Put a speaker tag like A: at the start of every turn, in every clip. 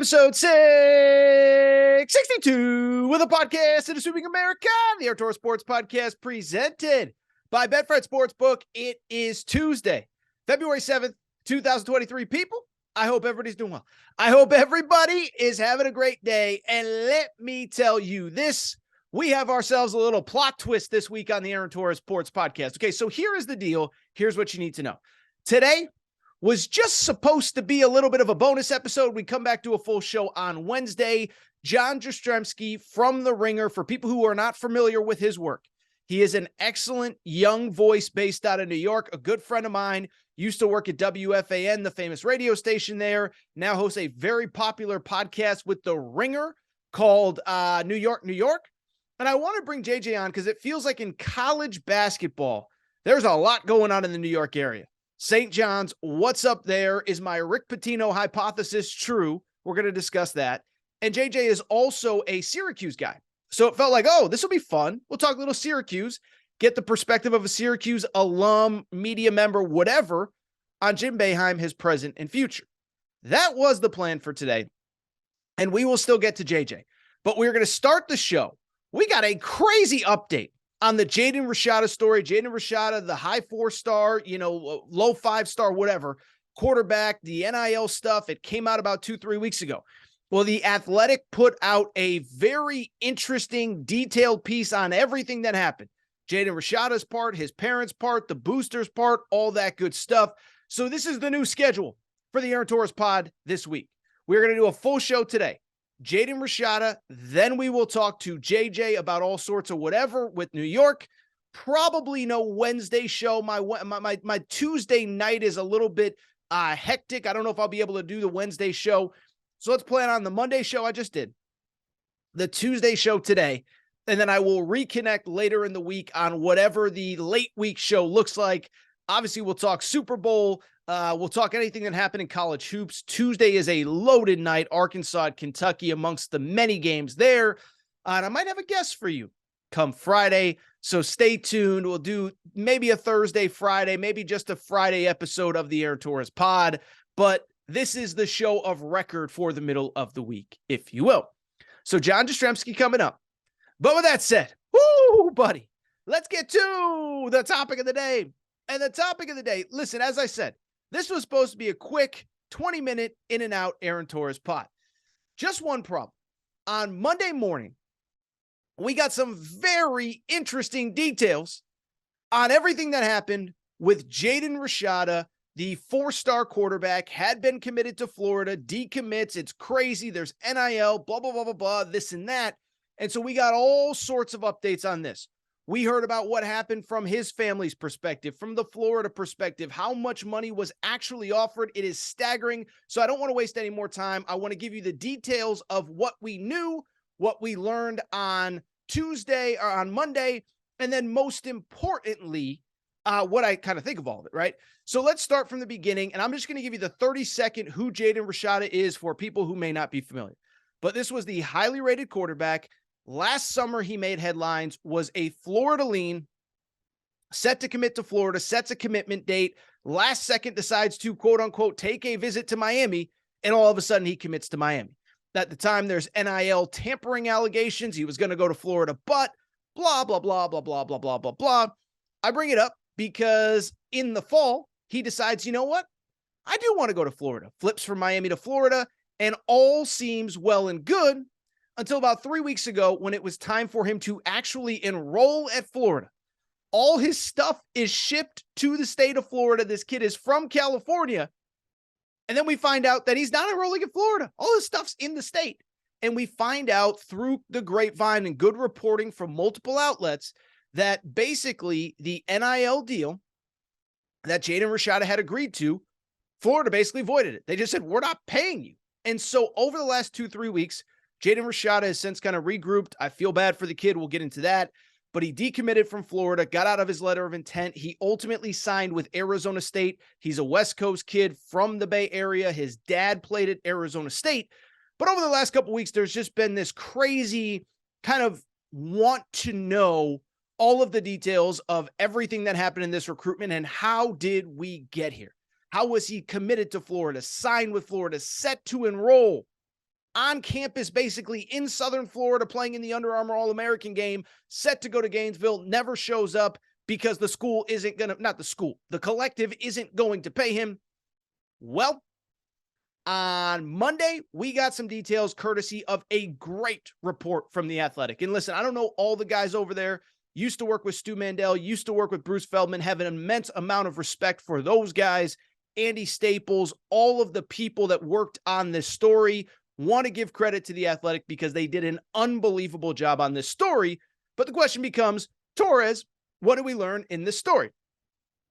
A: Episode 662 with a podcast in Assuming America, the Aaron Torres Sports Podcast presented by Betfred Sportsbook. It is Tuesday, February 7th, 2023. People, I hope everybody's doing well. I hope everybody is having a great day. And let me tell you this, we have ourselves a little plot twist this week on the Aaron Torres Sports Podcast. Okay, so here is the deal. Here's what you need to know. Today was just supposed to be a little bit of a bonus episode. We come back to a full show on Wednesday. John Jastremski from The Ringer, for people who are not familiar with his work. He is an excellent young voice based out of New York, a good friend of mine, used to work at WFAN, the famous radio station there, now hosts a very popular podcast with The Ringer called New York, New York. And I want to bring JJ on because it feels like in college basketball, there's a lot going on in the New York area. St. John's, what's up there? Is my Rick Pitino hypothesis true? We're going to discuss that. And JJ is also a Syracuse guy. So it felt like, oh, this will be fun. We'll talk a little Syracuse, get the perspective of a Syracuse alum, media member, whatever, on Jim Boeheim, his present and future. That was the plan for today. And we will still get to JJ. But we're going to start the show. We got a crazy update on the Jaden Rashada story. Jaden Rashada, the high 4-star, low 5-star, whatever, quarterback, the NIL stuff. It came out about 2-3 weeks ago. Well, The Athletic put out a very interesting, detailed piece on everything that happened. Jaden Rashada's part, his parents' part, the boosters' part, all that good stuff. So this is the new schedule for the Aaron Torres pod this week. We're going to do a full show today. Jaden Rashada, then we will talk to JJ about all sorts of whatever with New York. Probably no Wednesday show. My Tuesday night is a little bit hectic. I don't know if I'll be able to do the Wednesday show. So let's plan on the Monday show I just did, the Tuesday show today, and then I will reconnect later in the week on whatever the late week show looks like. Obviously, we'll talk Super Bowl. We'll talk anything that happened in college hoops. Tuesday is a loaded night, Arkansas at Kentucky, amongst the many games there. And I might have a guest for you come Friday, so stay tuned. We'll do maybe a Thursday, Friday, maybe just a Friday episode of the Aaron Torres pod. But this is the show of record for the middle of the week, if you will. So John Jastremski coming up. But with that said, woo, buddy, let's get to the topic of the day. And the topic of the day, listen, as I said, this was supposed to be a quick 20-minute in and out Aaron Torres pod. Just one problem. On Monday morning, we got some very interesting details on everything that happened with Jaden Rashada, the 4-star quarterback, had been committed to Florida, decommits. It's crazy. There's NIL, blah, blah, blah, blah, blah, this and that. And so we got all sorts of updates on this. We heard about what happened from his family's perspective, from the Florida perspective, how much money was actually offered. It is staggering. So I don't want to waste any more time. I want to give you the details of what we knew, what we learned on Tuesday or on Monday, and then most importantly, what I kind of think of all of it, right? So let's start from the beginning, and I'm just going to give you the 30-second who Jaden Rashada is for people who may not be familiar. But this was the highly rated quarterback. Last summer, he made headlines, was a Florida lean, set to commit to Florida, sets a commitment date, last second decides to, quote unquote, take a visit to Miami, and all of a sudden he commits to Miami. At the time, there's NIL tampering allegations. He was going to go to Florida, but blah, blah, blah, blah, blah, blah, blah, blah, blah. I bring it up because in the fall, he decides, you know what? I do want to go to Florida. Flips from Miami to Florida, and all seems well and good until about 3 weeks ago when it was time for him to actually enroll at Florida. All his stuff is shipped to the state of Florida. This kid is from California. And then we find out that he's not enrolling in Florida. All his stuff's in the state. And we find out through the grapevine and good reporting from multiple outlets that basically the NIL deal that Jaden Rashada had agreed to, Florida basically voided it. They just said, we're not paying you. And so over the last 2-3 weeks, Jaden Rashada has since kind of regrouped. I feel bad for the kid. We'll get into that. But he decommitted from Florida, got out of his letter of intent. He ultimately signed with Arizona State. He's a West Coast kid from the Bay Area. His dad played at Arizona State. But over the last couple of weeks, there's just been this crazy kind of want to know all of the details of everything that happened in this recruitment and how did we get here? How was he committed to Florida, signed with Florida, set to enroll? on campus, basically in Southern Florida, playing in the Under Armour All-American game, set to go to Gainesville, never shows up because the school isn't going to, not the school, the collective isn't going to pay him. Well, on Monday, we got some details courtesy of a great report from The Athletic. And listen, I don't know all the guys over there. Used to work with Stu Mandel, used to work with Bruce Feldman, have an immense amount of respect for those guys. Andy Staples, all of the people that worked on this story. Want to give credit to The Athletic because they did an unbelievable job on this story. But the question becomes, Torres, what did we learn in this story?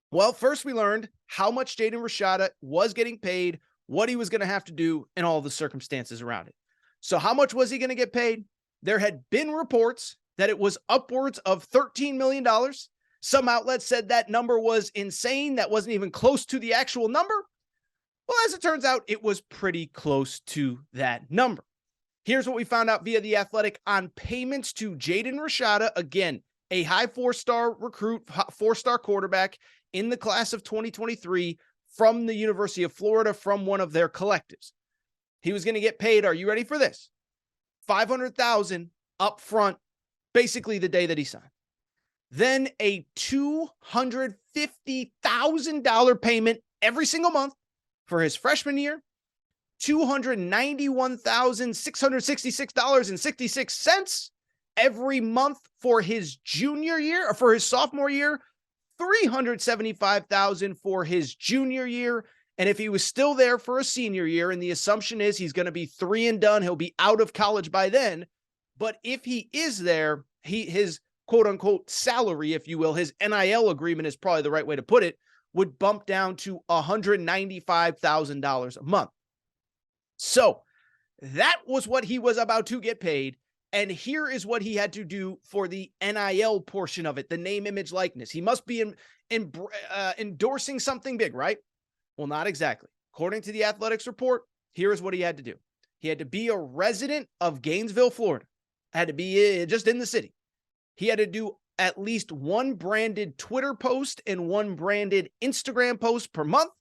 A: Well, first we learned how much Jaden Rashada was getting paid, what he was going to have to do, and all the circumstances around it. So how much was he going to get paid? There had been reports that it was upwards of $13 million. Some outlets said that number was insane. That wasn't even close to the actual number. Well, as it turns out, it was pretty close to that number. Here's what we found out via The Athletic on payments to Jaden Rashada. Again, a high four-star recruit, four-star quarterback in the class of 2023 from the University of Florida, from one of their collectives. He was going to get paid, are you ready for this? $500,000 up front, basically the day that he signed. Then a $250,000 payment every single month for his freshman year, $291,666.66 every month for his junior year, or for his sophomore year, $375,000 for his junior year. And if he was still there for a senior year, and the assumption is he's going to be 3 and done, he'll be out of college by then. But if he is there, his quote unquote salary, if you will, his NIL agreement is probably the right way to put it, would bump down to $195,000 a month. So that was what he was about to get paid. And here is what he had to do for the NIL portion of it, the name, image, likeness. He must be endorsing something big, right? Well, not exactly. According to the Athletics report, here is what he had to do. He had to be a resident of Gainesville, Florida. Had to be just in the city. He had to do at least one branded Twitter post and one branded Instagram post per month.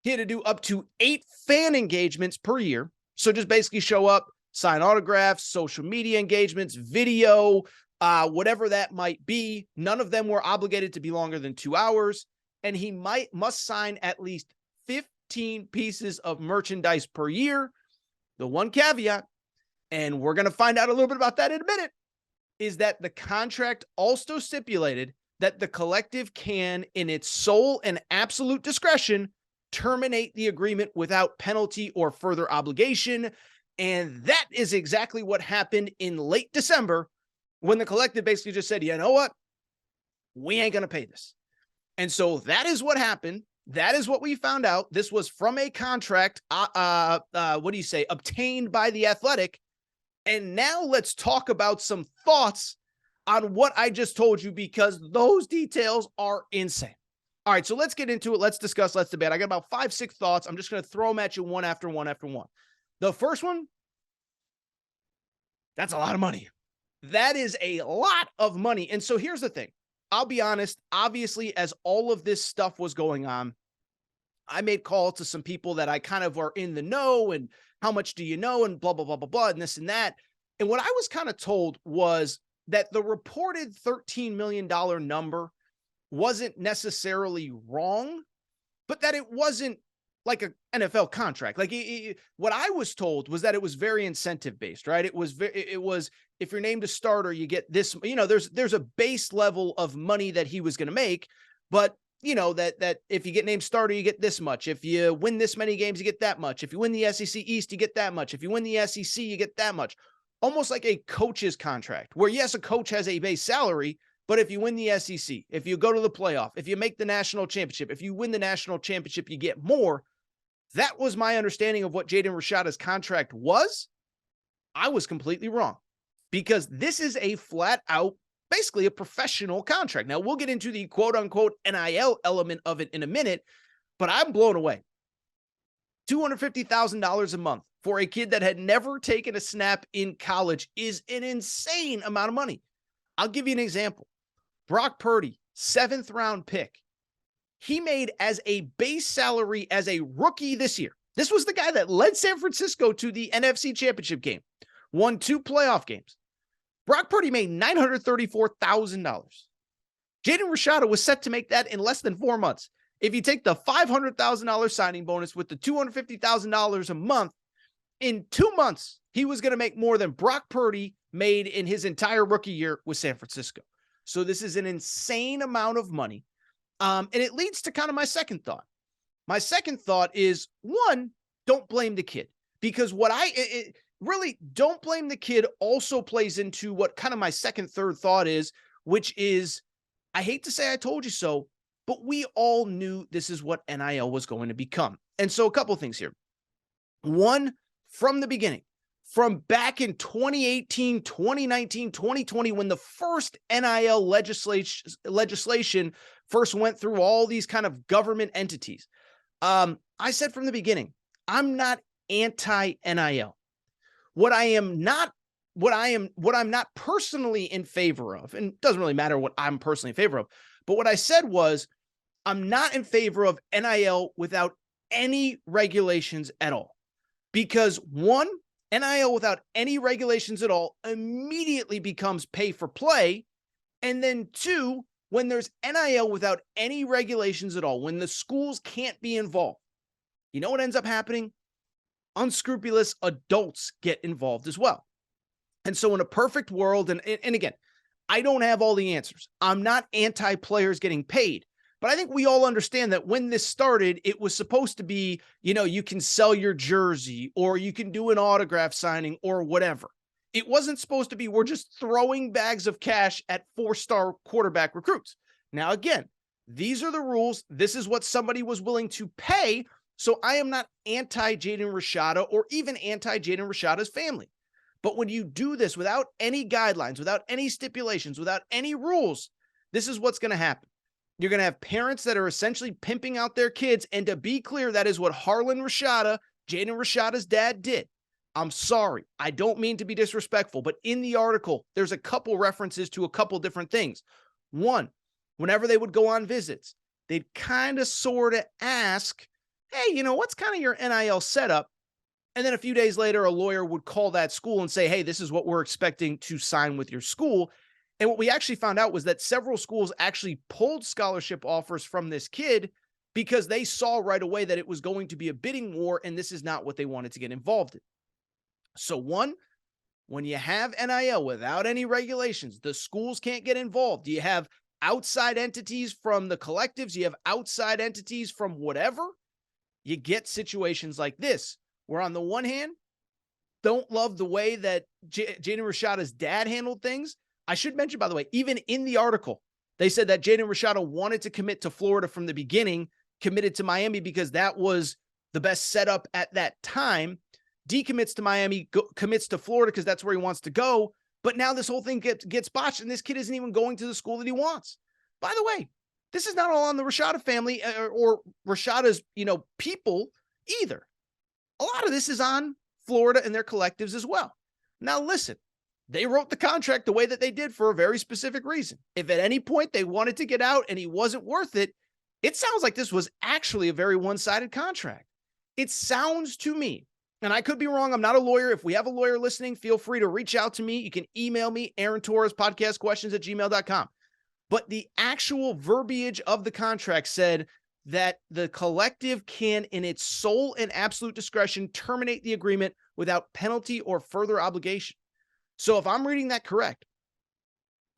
A: He had to do up to 8 fan engagements per year. So just basically show up, sign autographs, social media engagements, video, whatever that might be. None of them were obligated to be longer than 2 hours. And he must sign at least 15 pieces of merchandise per year. The one caveat, and we're going to find out a little bit about that in a minute, is that the contract also stipulated that the collective can, in its sole and absolute discretion, terminate the agreement without penalty or further obligation. And that is exactly what happened in late December, when the collective basically just said, you know what? We ain't going to pay this. And so that is what happened. That is what we found out. This was from a contract, obtained by The Athletic. And now let's talk about some thoughts on what I just told you, because those details are insane. All right, so let's get into it. Let's discuss, let's debate. I got about 5-6 thoughts. I'm just going to throw them at you one after one after one. The first one, that's a lot of money. That is a lot of money. And so here's the thing. I'll be honest. Obviously, as all of this stuff was going on, I made calls to some people that I kind of are in the know, and how much do you know, and blah, blah, blah, blah, blah, and this and that. And what I was kind of told was that the reported $13 million number wasn't necessarily wrong, but that it wasn't like an NFL contract. Like what I was told was that it was very incentive based, right? It was if you're named a starter, you get this, there's a base level of money that he was going to make, but that if you get named starter, you get this much. If you win this many games, you get that much. If you win the SEC East, you get that much. If you win the SEC, you get that much. Almost like a coach's contract, where yes, a coach has a base salary, but if you win the SEC, if you go to the playoff, if you make the national championship, if you win the national championship, you get more. That was my understanding of what Jaden Rashada's contract was. I was completely wrong, because this is a flat out, basically a professional contract. Now, we'll get into the quote unquote NIL element of it in a minute, but I'm blown away. $250,000 a month for a kid that had never taken a snap in college is an insane amount of money. I'll give you an example. Brock Purdy, 7th round pick. He made as a base salary as a rookie this year, This was the guy that led San Francisco to the NFC Championship game, won 2 playoff games. Brock Purdy made $934,000. Jaden Rashada was set to make that in less than 4 months. If you take the $500,000 signing bonus with the $250,000 a month, in 2 months, he was going to make more than Brock Purdy made in his entire rookie year with San Francisco. So this is an insane amount of money. And it leads to kind of my second thought. My second thought is, one, don't blame the kid. Because really, don't blame the kid also plays into what kind of my third thought is, which is, I hate to say I told you so, but we all knew this is what NIL was going to become. And so a couple of things here. One, from the beginning, from back in 2018, 2019, 2020, when the first NIL legislation first went through all these kind of government entities, I said from the beginning, I'm not anti-NIL. What I'm not personally in favor of, and it doesn't really matter what I'm personally in favor of, but what I said was, I'm not in favor of NIL without any regulations at all. Because one, NIL without any regulations at all immediately becomes pay for play. And then two, when there's NIL without any regulations at all, when the schools can't be involved, you know what ends up happening? Unscrupulous adults get involved as well. And so in a perfect world, and again, I don't have all the answers. I'm not anti-players getting paid. But I think we all understand that when this started, it was supposed to be, you can sell your jersey or you can do an autograph signing or whatever. It wasn't supposed to be, we're just throwing bags of cash at 4-star quarterback recruits. Now, again, these are the rules. This is what somebody was willing to pay. So I am not anti-Jaden Rashada or even anti-Jaden Rashada's family. But when you do this without any guidelines, without any stipulations, without any rules, this is what's going to happen. You're going to have parents that are essentially pimping out their kids. And to be clear, that is what Harlan Rashada, Jaden Rashada's dad, did. I'm sorry. I don't mean to be disrespectful, but in the article, there's a couple references to a couple different things. One, whenever they would go on visits, they'd kind of sort of ask, hey, what's kind of your NIL setup? And then a few days later, a lawyer would call that school and say, hey, this is what we're expecting to sign with your school. And what we actually found out was that several schools actually pulled scholarship offers from this kid because they saw right away that it was going to be a bidding war, and this is not what they wanted to get involved in. So one, when you have NIL without any regulations, the schools can't get involved. You have outside entities from the collectives. You have outside entities from whatever. You get situations like this, where on the one hand, don't love the way that Jaden Rashada's dad handled things. I should mention, by the way, even in the article, they said that Jaden Rashada wanted to commit to Florida from the beginning, committed to Miami because that was the best setup at that time. Decommits to Miami, commits to Florida because that's where he wants to go. But now this whole thing gets botched, and this kid isn't even going to the school that he wants. By the way, this is not all on the Rashada family or Rashada's, people either. A lot of this is on Florida and their collectives as well. Now, listen. They wrote the contract the way that they did for a very specific reason. If at any point they wanted to get out and he wasn't worth it, it sounds like this was actually a very one-sided contract. It sounds to me, and I could be wrong, I'm not a lawyer. If we have a lawyer listening, feel free to reach out to me. You can email me, Aaron Torres, podcastquestions@gmail.com. But the actual verbiage of the contract said that the collective can, in its sole and absolute discretion, terminate the agreement without penalty or further obligation. So if I'm reading that correct,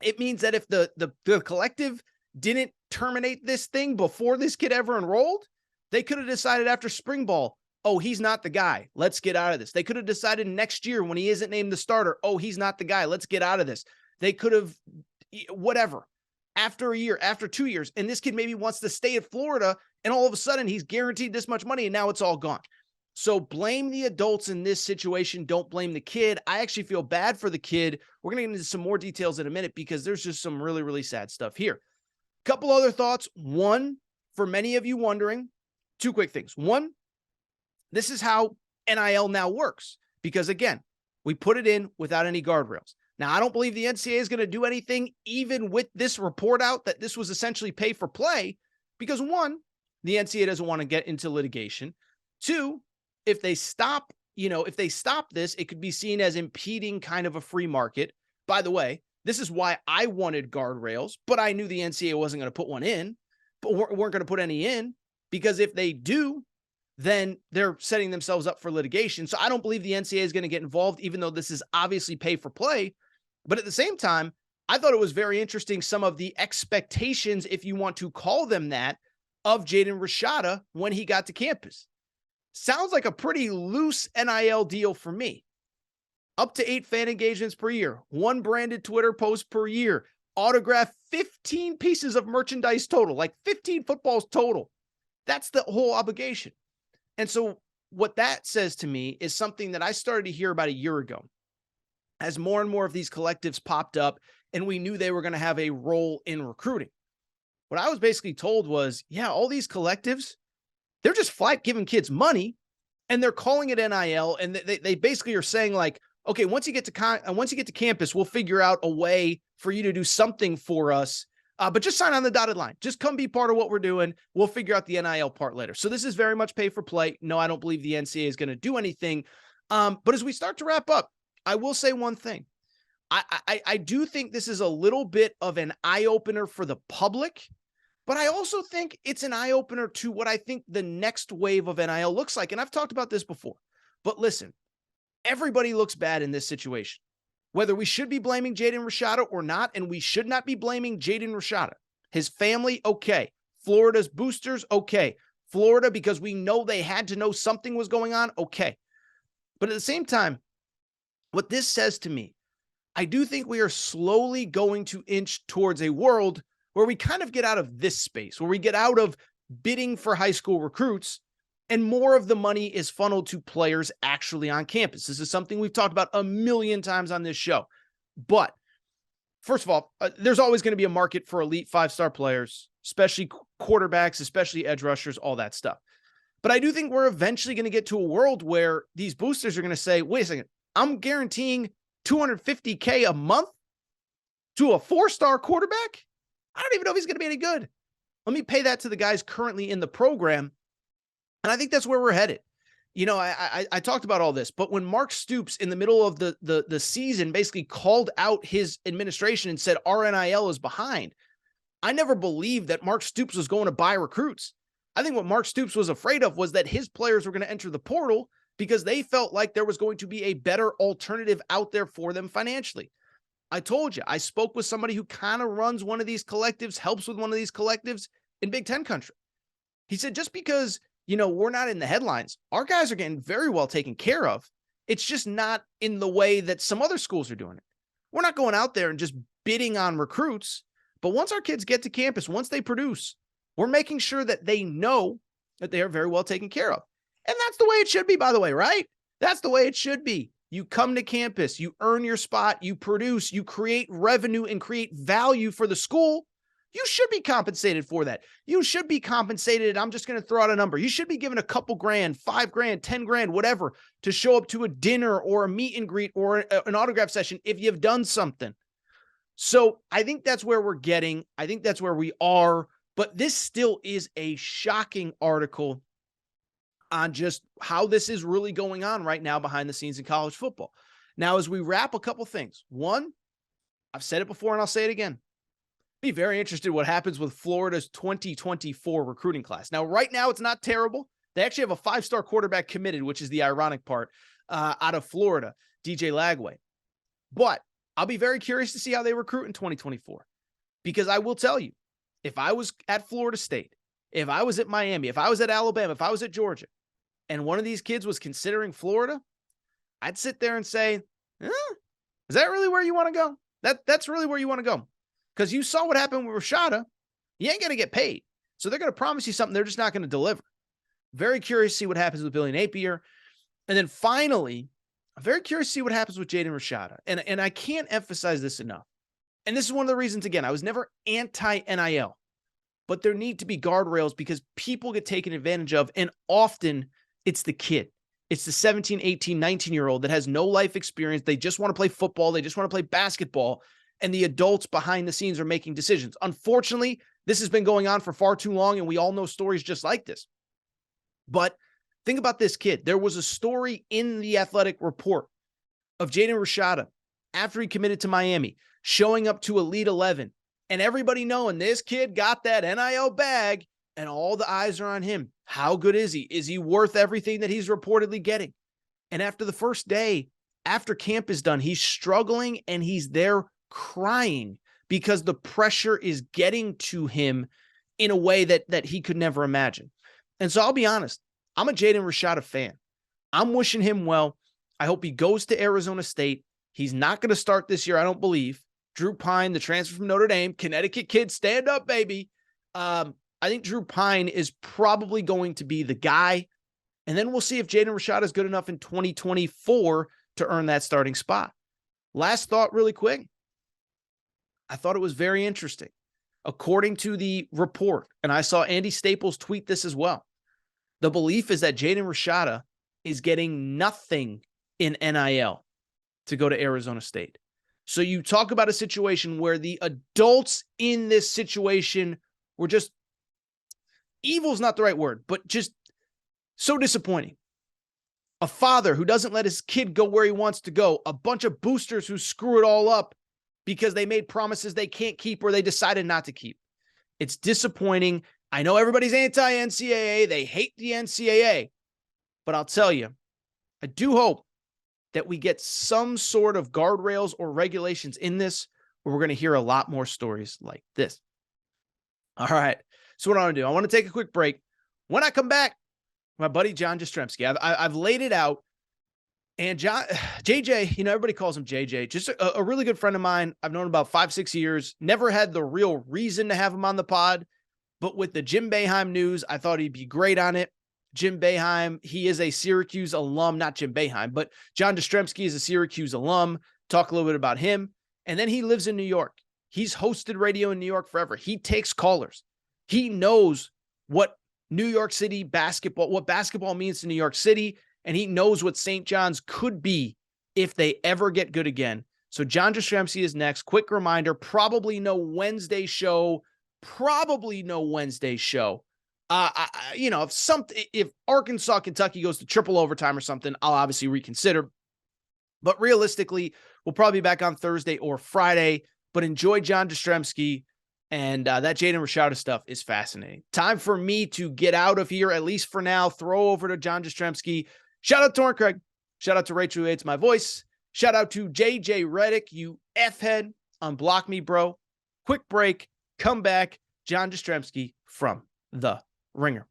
A: it means that if the collective didn't terminate this thing before this kid ever enrolled, they could have decided after spring ball, oh, he's not the guy. Let's get out of this. They could have decided next year when he isn't named the starter, oh, he's not the guy. Let's get out of this. They could have whatever after a year, after 2 years, and this kid maybe wants to stay at Florida, and all of a sudden he's guaranteed this much money, and now it's all gone. So blame the adults in this situation. Don't blame the kid. I actually feel bad for the kid. We're going to get into some more details in a minute because there's just some really, really sad stuff here. Couple other thoughts. One, for many of you wondering, two quick things. One, this is how NIL now works because, again, we put it in without any guardrails. Now, I don't believe the NCAA is going to do anything even with this report out that this was essentially pay for play because, one, the NCAA doesn't want to get into litigation. Two, if they stop, if they stop this, it could be seen as impeding kind of a free market. By the way, this is why I wanted guardrails, but I knew the NCAA wasn't going to put one in, but weren't going to put any in, because if they do, then they're setting themselves up for litigation. So I don't believe the NCAA is going to get involved, even though this is obviously pay for play. But at the same time, I thought it was very interesting, some of the expectations, if you want to call them that, of Jaden Rashada when he got to campus. Sounds like a pretty loose NIL deal for me. Up to 8 fan engagements per year, 1 branded Twitter post per year, autograph 15 pieces of merchandise total, like 15 footballs total. That's the whole obligation. And so what that says to me is something that I started to hear about a year ago, as more and more of these collectives popped up and we knew they were going to have a role in recruiting. What I was basically told was, yeah, all these collectives, they're just flat giving kids money and they're calling it NIL. And they basically are saying like, okay, once you get to campus, we'll figure out a way for you to do something for us. But just sign on the dotted line. Just come be part of what we're doing. We'll figure out the NIL part later. So this is very much pay for play. No, I don't believe the NCAA is going to do anything. But as we start to wrap up, I will say one thing. I do think this is a little bit of an eye-opener for the public, but I also think it's an eye-opener to what I think the next wave of NIL looks like. And I've talked about this before, but listen, everybody looks bad in this situation. Whether we should be blaming Jaden Rashada or not, and we should not be blaming Jaden Rashada. His family, okay. Florida's boosters, okay. Florida, because we know they had to know something was going on, okay. But at the same time, what this says to me, I do think we are slowly going to inch towards a world where we kind of get out of this space, where we get out of bidding for high school recruits and more of the money is funneled to players actually on campus. This is something we've talked about a million times on this show. But first of all, there's always going to be a market for elite 5-star players, especially quarterbacks, especially edge rushers, all that stuff. But I do think we're eventually going to get to a world where these boosters are going to say, wait a second, I'm guaranteeing $250K a month to a 4-star quarterback? I don't even know if he's going to be any good. Let me pay that to the guys currently in the program. And I think that's where we're headed. I talked about all this, but when Mark Stoops in the middle of the season basically called out his administration and said RNIL is behind, I never believed that Mark Stoops was going to buy recruits. I think what Mark Stoops was afraid of was that his players were going to enter the portal because they felt like there was going to be a better alternative out there for them financially. I told you, I spoke with somebody who kind of runs one of these collectives, helps with one of these collectives in Big Ten country. He said, just because, we're not in the headlines, our guys are getting very well taken care of. It's just not in the way that some other schools are doing it. We're not going out there and just bidding on recruits. But once our kids get to campus, once they produce, we're making sure that they know that they are very well taken care of. And that's the way it should be, by the way, right? That's the way it should be. You come to campus, you earn your spot, you produce, you create revenue and create value for the school. You should be compensated for that. You should be compensated. I'm just going to throw out a number. You should be given a couple grand, $5,000, $10,000, whatever, to show up to a dinner or a meet and greet or an autograph session if you've done something. So I think that's where we're getting. I think that's where we are. But this still is a shocking article on just how this is really going on right now behind the scenes in college football. Now, as we wrap, a couple things. One, I've said it before and I'll say it again. Be very interested in what happens with Florida's 2024 recruiting class. Now, right now, it's not terrible. They actually have a 5-star quarterback committed, which is the ironic part, out of Florida, DJ Lagway. But I'll be very curious to see how they recruit in 2024. Because I will tell you, if I was at Florida State, if I was at Miami, if I was at Alabama, if I was at Georgia, and one of these kids was considering Florida, I'd sit there and say, is that really where you want to go? That's really where you want to go. Because you saw what happened with Rashada. You ain't going to get paid. So they're going to promise you something they're just not going to deliver. Very curious to see what happens with Billy Napier. And then finally, I'm very curious to see what happens with Jaden Rashada. And I can't emphasize this enough. And this is one of the reasons, again, I was never anti-NIL. But there need to be guardrails because people get taken advantage of. And often it's the kid. It's the 17, 18, 19-year-old that has no life experience. They just want to play football. They just want to play basketball. And the adults behind the scenes are making decisions. Unfortunately, this has been going on for far too long, and we all know stories just like this. But Think about this kid. There was a story in the Athletic report of Jaden Rashada after he committed to Miami, showing up to Elite 11, and everybody knowing this kid got that NIL bag, and all the eyes are on him. How good is he? Is he worth everything that he's reportedly getting? And after the first day, after camp is done, he's struggling and he's there crying because the pressure is getting to him in a way that he could never imagine. And so I'll be honest, I'm a Jaden Rashada fan. I'm wishing him well. I hope he goes to Arizona State. He's not going to start this year, I don't believe. Drew Pine, the transfer from Notre Dame, Connecticut kid, stand up, baby. I think Drew Pine is probably going to be the guy. And then we'll see if Jaden Rashada is good enough in 2024 to earn that starting spot. Last thought really quick. I thought it was very interesting. According to the report, and I saw Andy Staples tweet this as well, the belief is that Jaden Rashada is getting nothing in NIL to go to Arizona State. So you talk about a situation where the adults in this situation were just, evil's not the right word, but just so disappointing. A father who doesn't let his kid go where he wants to go. A bunch of boosters who screw it all up because they made promises they can't keep or they decided not to keep. It's disappointing. I know everybody's anti-NCAA. They hate the NCAA. But I'll tell you, I do hope that we get some sort of guardrails or regulations in this where we're going to hear a lot more stories like this. All right. So what I want to do, I want to take a quick break. When I come back, my buddy John Jastremski, I've laid it out. And JJ, everybody calls him JJ, just a really good friend of mine. I've known him about 5-6 years, never had the real reason to have him on the pod. But with the Jim Boeheim news, I thought he'd be great on it. Jim Boeheim, he is a Syracuse alum, not Jim Boeheim, but John Jastremski is a Syracuse alum. Talk a little bit about him. And then he lives in New York. He's hosted radio in New York forever. He takes callers. He knows what New York City basketball, what basketball means to New York City, and he knows what St. John's could be if they ever get good again. So John Jastremski is next. Quick reminder, probably no Wednesday show. If Arkansas, Kentucky goes to triple overtime or something, I'll obviously reconsider. But realistically, we'll probably be back on Thursday or Friday. But enjoy John Jastremski, and that Jaden Rashada stuff is fascinating. Time for me to get out of here, at least for now. Throw over to John Jastremski. Shout out to Torn Craig. Shout out to Rachel who hates my voice. Shout out to JJ Redick, you F-head. Unblock me, bro. Quick break. Come back. John Jastremski from The Ringer.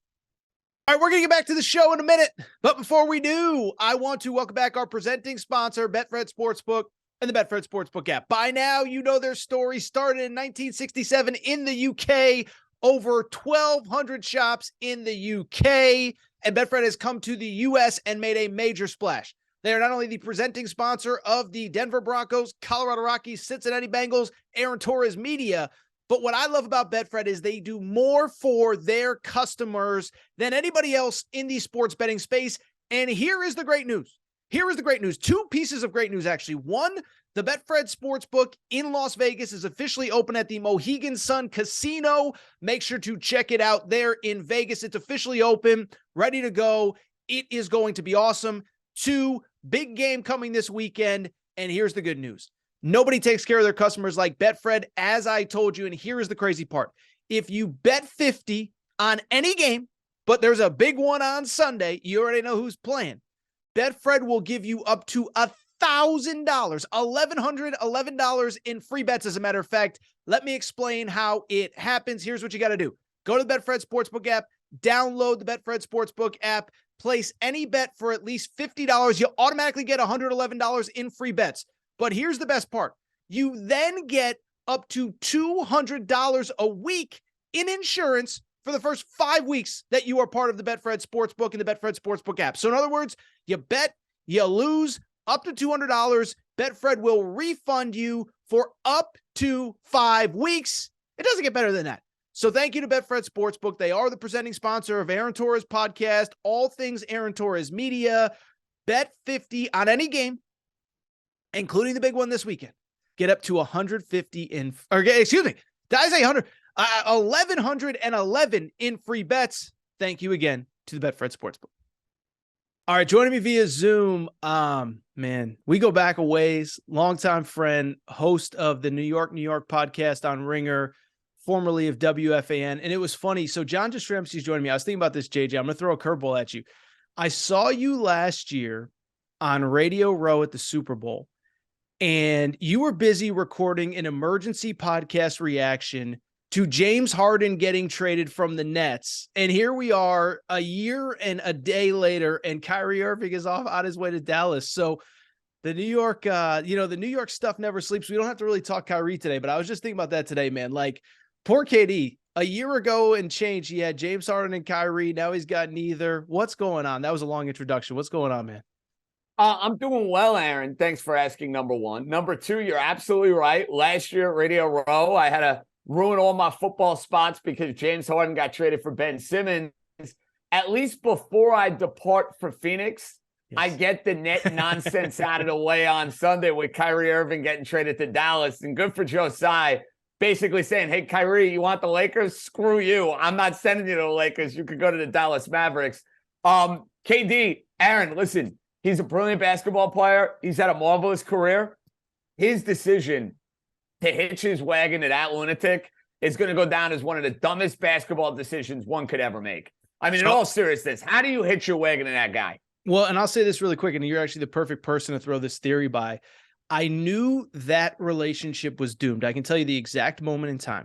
A: All right, we're going to get back to the show in a minute. But before we do, I want to welcome back our presenting sponsor, Betfred Sportsbook and the Betfred Sportsbook app. By now, you know their story started in 1967 in the UK, over 1,200 shops in the UK, and Betfred has come to the US and made a major splash. They are not only the presenting sponsor of the Denver Broncos, Colorado Rockies, Cincinnati Bengals, Aaron Torres Media, but what I love about Betfred is they do more for their customers than anybody else in the sports betting space. And here is the great news. Two pieces of great news, actually. One, the Betfred Sportsbook in Las Vegas is officially open at the Mohegan Sun Casino. Make sure to check it out there in Vegas. It's officially open, ready to go. It is going to be awesome. Two, big game coming this weekend. And here's the good news. Nobody takes care of their customers like Betfred, as I told you. And here is the crazy part. If you bet 50 on any game, but there's a big one on Sunday, you already know who's playing. Betfred will give you up to $1,000, $1,111 in free bets. As a matter of fact, let me explain how it happens. Here's what you got to do. Go to the Betfred Sportsbook app, download the Betfred Sportsbook app, place any bet for at least $50. You automatically get $111 in free bets. But here's the best part. You then get up to $200 a week in insurance for the first 5 weeks that you are part of the Betfred Sportsbook and the Betfred Sportsbook app. So in other words, you bet, you lose up to $200. Betfred will refund you for up to 5 weeks. It doesn't get better than that. So thank you to Betfred Sportsbook. They are the presenting sponsor of Aaron Torres podcast, all things Aaron Torres Media. Bet 50 on any game, including the big one this weekend. Get up to 150 in, or excuse me, did I say 100? 1,111 in free bets. Thank you again to the Betfred Sportsbook. All right, joining me via Zoom, man, we go back a ways, longtime friend, host of the New York podcast on Ringer, formerly of WFAN, and it was funny. So John Jastremski is joining me. I was thinking about this, JJ. I'm going to throw a curveball at you. I saw you last year on Radio Row at the Super Bowl, and you were busy recording an emergency podcast reaction to James Harden getting traded from the Nets. And here we are a year and a day later, and Kyrie Irving is off on his way to Dallas. So the New York, the New York stuff never sleeps. We don't have to really talk Kyrie today, but I was just thinking about that today, man. Like, poor KD, a year ago and change, he had James Harden and Kyrie. Now he's got neither. What's going on? That was a long introduction. What's going on, man?
B: I'm doing well, Aaron. Thanks for asking, number one. Number two, you're absolutely right. Last year at Radio Row, I had to ruin all my football spots because James Harden got traded for Ben Simmons. At least before I depart for Phoenix, yes, I get the net nonsense out of the way on Sunday with Kyrie Irving getting traded to Dallas. And good for Joe Tsai, basically saying, hey, Kyrie, you want the Lakers? Screw you. I'm not sending you to the Lakers. You could go to the Dallas Mavericks. KD, Aaron, listen, he's a brilliant basketball player. He's had a marvelous career. His decision to hitch his wagon to that lunatic is going to go down as one of the dumbest basketball decisions one could ever make. I mean, in all seriousness, how do you hitch your wagon to that guy?
A: Well, and I'll say this really quick, and you're actually the perfect person to throw this theory by. I knew that relationship was doomed. I can tell you the exact moment in time.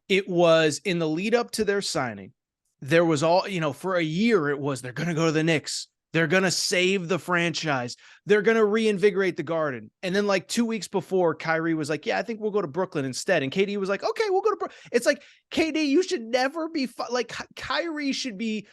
A: It was in the lead up to their signing. There was all, for a year, it was, they're going to go to the Knicks. They're going to save the franchise. They're going to reinvigorate the Garden. And then like 2 weeks before, Kyrie was like, yeah, I think we'll go to Brooklyn instead. And KD was like, okay, we'll go to Brooklyn. It's like, KD, you should never be like Kyrie should be,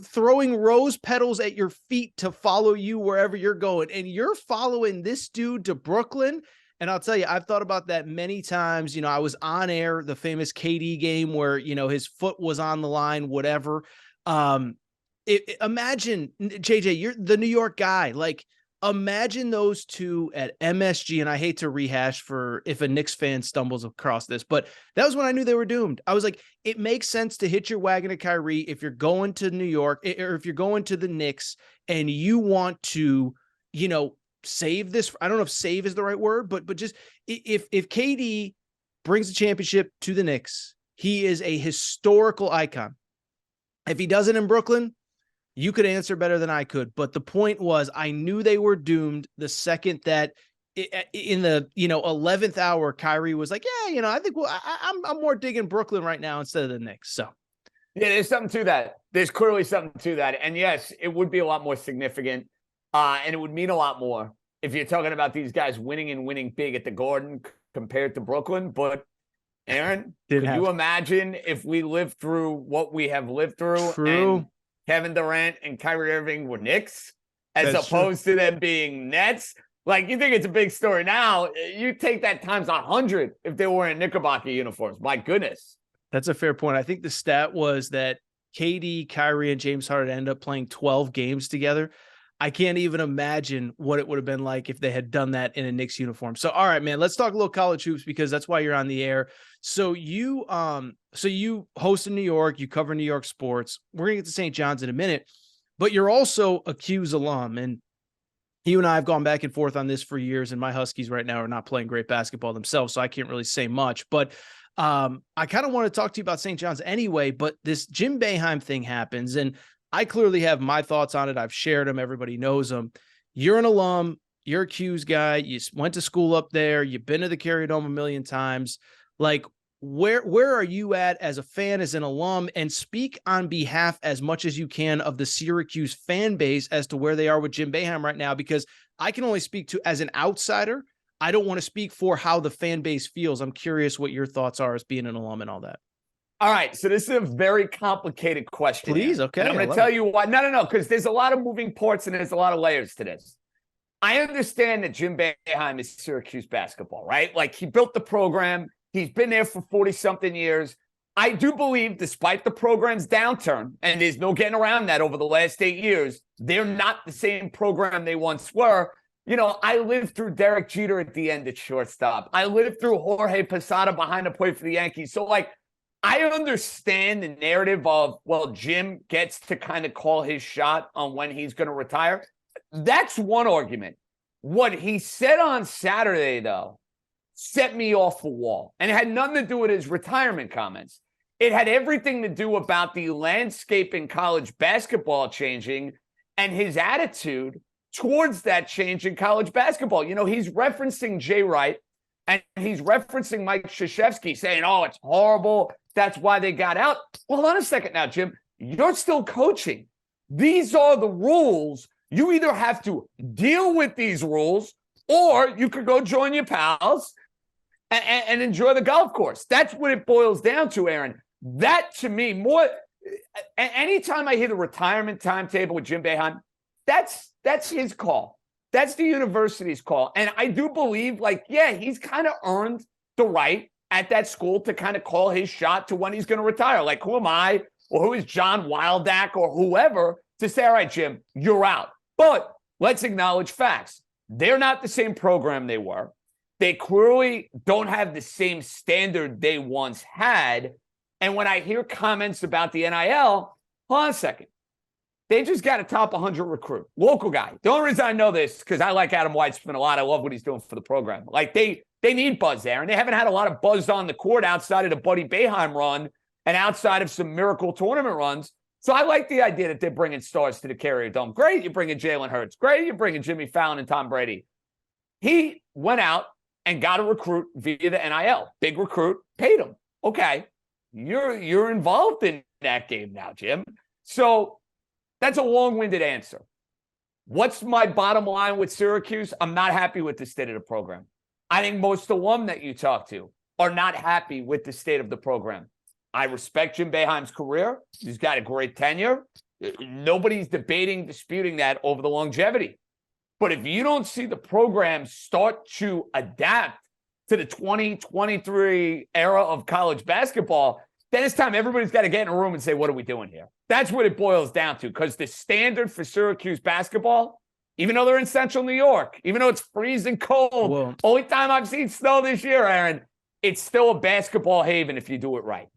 A: throwing rose petals at your feet to follow you wherever you're going. And you're following this dude to Brooklyn. And I'll tell you, I've thought about that many times. I was on air, the famous KD game where, his foot was on the line, whatever. Imagine, JJ, you're the New York guy. Like, imagine those two at MSG. And I hate to rehash for if a Knicks fan stumbles across this, but that was when I knew they were doomed. I was like, it makes sense to hit your wagon to Kyrie if you're going to New York or if you're going to the Knicks and you want to, save this. I don't know if save is the right word, but just if KD brings a championship to the Knicks, he is a historical icon. If he does it in Brooklyn, you could answer better than I could. But the point was, I knew they were doomed the second that in the, 11th hour, Kyrie was like, yeah, I think I'm more digging Brooklyn right now instead of the Knicks. So,
B: yeah, there's something to that. There's clearly something to that. And yes, it would be a lot more significant. And it would mean a lot more if you're talking about these guys winning and winning big at the Garden compared to Brooklyn. But Aaron, could you imagine if we lived through what we have lived through?
A: True.
B: And Kevin Durant and Kyrie Irving were Knicks as opposed to them being Nets? Like, you think it's a big story now. You take that times 100 if they were in Knickerbocker uniforms. My goodness.
A: That's a fair point. I think the stat was that KD, Kyrie, and James Harden ended up playing 12 games together. I can't even imagine what it would have been like if they had done that in a Knicks uniform. So, all right, man, let's talk a little college hoops because that's why you're on the air. So you host in New York, you cover New York sports. We're going to get to St. John's in a minute, but you're also a 'Cuse alum. And you and I have gone back and forth on this for years, and my Huskies right now are not playing great basketball themselves, so I can't really say much. But I kind of want to talk to you about St. John's anyway, but this Jim Boeheim thing happens, and I clearly have my thoughts on it. I've shared them. Everybody knows them. You're an alum. You're a 'Cuse guy. You went to school up there. You've been to the Carrier Dome a million times. Like, where are you at as a fan, as an alum, and speak on behalf as much as you can of the Syracuse fan base as to where they are with Jim Boeheim right now? Because I can only speak to as an outsider. I don't want to speak for how the fan base feels. I'm curious what your thoughts are as being an alum and all that.
B: All right, so this is a very complicated question.
A: Please, okay.
B: And I'm going to tell you why. No, because there's a lot of moving parts and there's a lot of layers to this. I understand that Jim Boeheim is Syracuse basketball, right? Like, he built the program. He's been there for 40-something years. I do believe, despite the program's downturn, and there's no getting around that over the last 8 years, they're not the same program they once were. I lived through Derek Jeter at the end at shortstop. I lived through Jorge Posada behind the plate for the Yankees. So, like, I understand the narrative of, well, Jim gets to kind of call his shot on when he's going to retire. That's one argument. What he said on Saturday, though, set me off the wall. And it had nothing to do with his retirement comments. It had everything to do about the landscape in college basketball changing and his attitude towards that change in college basketball. You know, he's referencing Jay Wright and he's referencing Mike Krzyzewski saying, oh, it's horrible. That's why they got out. Well, hold on a second now, Jim. You're still coaching. These are the rules. You either have to deal with these rules or you could go join your pals and enjoy the golf course. That's what it boils down to, Aaron. That, to me, more anytime I hear the retirement timetable with Jim Boeheim, that's his call. That's the university's call. And I do believe, like, yeah, he's kind of earned the right at that school to kind of call his shot to when he's going to retire. Like, who am I or who is John Wildack or whoever to say, all right, Jim, you're out. But let's acknowledge facts. They're not the same program they were. They clearly don't have the same standard they once had. And when I hear comments about the NIL, hold on a second. They just got a top 100 recruit, local guy. The only reason I know this is because I like Adam Weitzman a lot. I love what he's doing for the program. Like, they need buzz there, and they haven't had a lot of buzz on the court outside of the Buddy Boeheim run and outside of some miracle tournament runs. So I like the idea that they're bringing stars to the Carrier Dome. Great, you're bringing Jalen Hurts. Great, you're bringing Jimmy Fallon and Tom Brady. He went out and got a recruit via the NIL. Big recruit, paid him. Okay, you're involved in that game now, Jim. So that's a long-winded answer. What's my bottom line with Syracuse? I'm not happy with the state of the program. I think most alum that you talk to are not happy with the state of the program. I respect Jim Boeheim's career. He's got a great tenure. Nobody's disputing that over the longevity. But if you don't see the program start to adapt to the 2023 era of college basketball, then it's time everybody's got to get in a room and say, what are we doing here? That's what it boils down to, because the standard for Syracuse basketball, even though they're in central New York, even though it's freezing cold,
A: Well,
B: only time I've seen snow this year, Aaron, it's still a basketball haven if you do it right.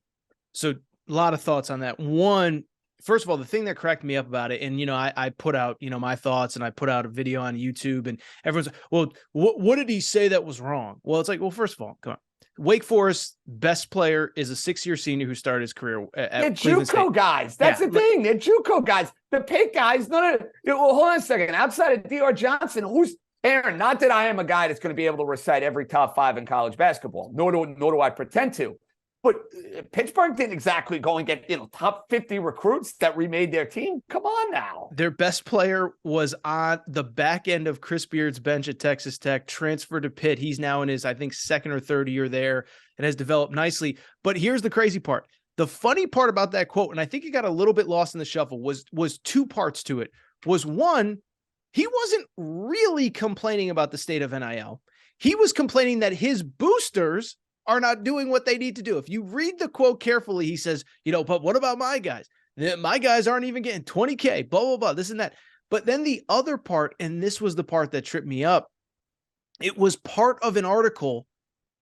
A: So a lot of thoughts on that. One, first of all, the thing that cracked me up about it, and, you know, I put out, you know, my thoughts, and I put out a video on YouTube, and everyone's like, well, what did he say that was wrong? Well, it's like, well, first of all, come on. Wake Forest best player is a 6-year senior who started his career at Cleveland State.
B: JUCO guys. That's the thing. They're JUCO guys. The Pitt guys. Well, hold on a second. Outside of D.R. Johnson, who's Aaron? Not that I am a guy that's going to be able to recite every top 5 in college basketball. Nor do I pretend to. But Pittsburgh didn't exactly go and get, top 50 recruits that remade their team. Come on now.
A: Their best player was on the back end of Chris Beard's bench at Texas Tech, transferred to Pitt. He's now in his, I think, 2nd or 3rd year there and has developed nicely. But here's the crazy part. The funny part about that quote, and I think it got a little bit lost in the shuffle, was 2 parts to it. Was one, he wasn't really complaining about the state of NIL. He was complaining that his boosters are not doing what they need to do. If you read the quote carefully, he says, but what about my guys? My guys aren't even getting 20K, blah, blah, blah, this and that. But then the other part, and this was the part that tripped me up, it was part of an article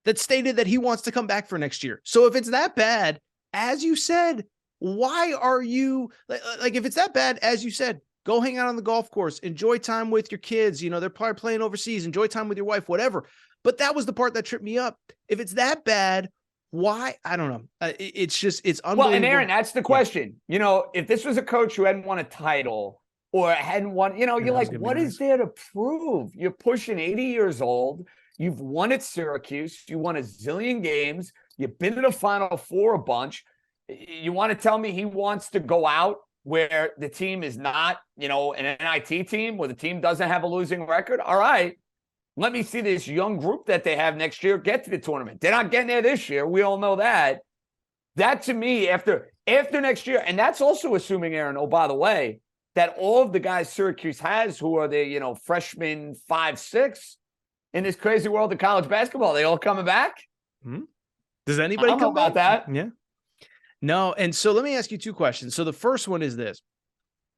A: that stated that he wants to come back for next year. So if it's that bad, as you said, why are you, like, if it's that bad, as you said, go hang out on the golf course, enjoy time with your kids. They're probably playing overseas, enjoy time with your wife, whatever. But that was the part that tripped me up. If it's that bad, why? I don't know. It's unbelievable.
B: Well, and Aaron, that's the question. Yeah. If this was a coach who hadn't won a title or hadn't won, you're like, what is there to prove? You're pushing 80 years old. You've won at Syracuse. You won a zillion games. You've been to the Final Four a bunch. You want to tell me he wants to go out where the team is not, an NIT team, where the team doesn't have a losing record? All right. Let me see this young group that they have next year get to the tournament. They're not getting there this year. We all know that. That, to me, after next year, and that's also assuming, Aaron, oh, by the way, that all of the guys Syracuse has who are the, freshmen 5-6 in this crazy world of college basketball, they all coming back?
A: Hmm? Does anybody come
B: about
A: back?
B: That?
A: Yeah. No, and so let me ask you 2 questions. So the first one is this,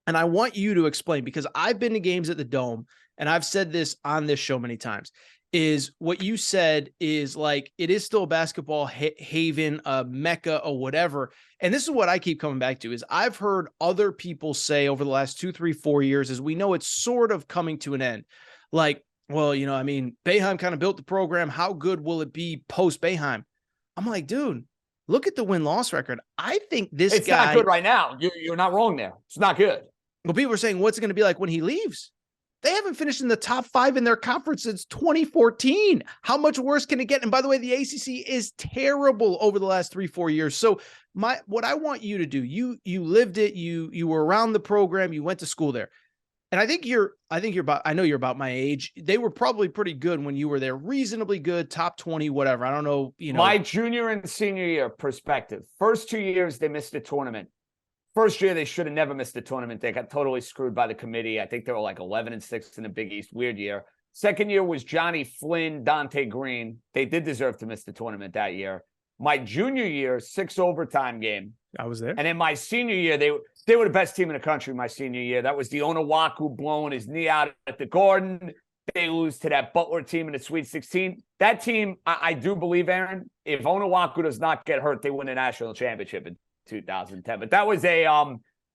A: and I want you to explain, because I've been to games at the Dome, and I've said this on this show many times. is what you said is like, it is still a basketball haven, a mecca or whatever. And this is what I keep coming back to is I've heard other people say over the last 2, 3, 4 years, as we know, it's sort of coming to an end. Like, well, you know, I mean, Boeheim kind of built the program. How good will it be post Boeheim? I'm like, dude, look at the win-loss record. I think this
B: it's
A: guy.
B: It's not good right now. You're not wrong there. It's not good.
A: Well, people are saying, what's it going to be like when he leaves? They haven't finished in the top 5 in their conference since 2014. How much worse can it get? And by the way, the ACC is terrible over the last 3, 4 years. So what I want you to do, you lived it, you were around the program, you went to school there. And I know you're about my age. They were probably pretty good when you were there, reasonably good, top 20, whatever. I don't know,
B: My junior and senior year perspective. First 2 years, they missed the tournament. First year, they should have never missed the tournament. They got totally screwed by the committee. I think they were like 11-6 in the Big East. Weird year. Second year was Johnny Flynn, Dante Green. They did deserve to miss the tournament that year. My junior year, 6 overtime game.
A: I was there.
B: And in my senior year, they were the best team in the country my senior year. That was the Onawaku blowing his knee out at the Garden. They lose to that Butler team in the Sweet 16. That team, I do believe, Aaron, if Onawaku does not get hurt, they win the national championship in 2010. But that was I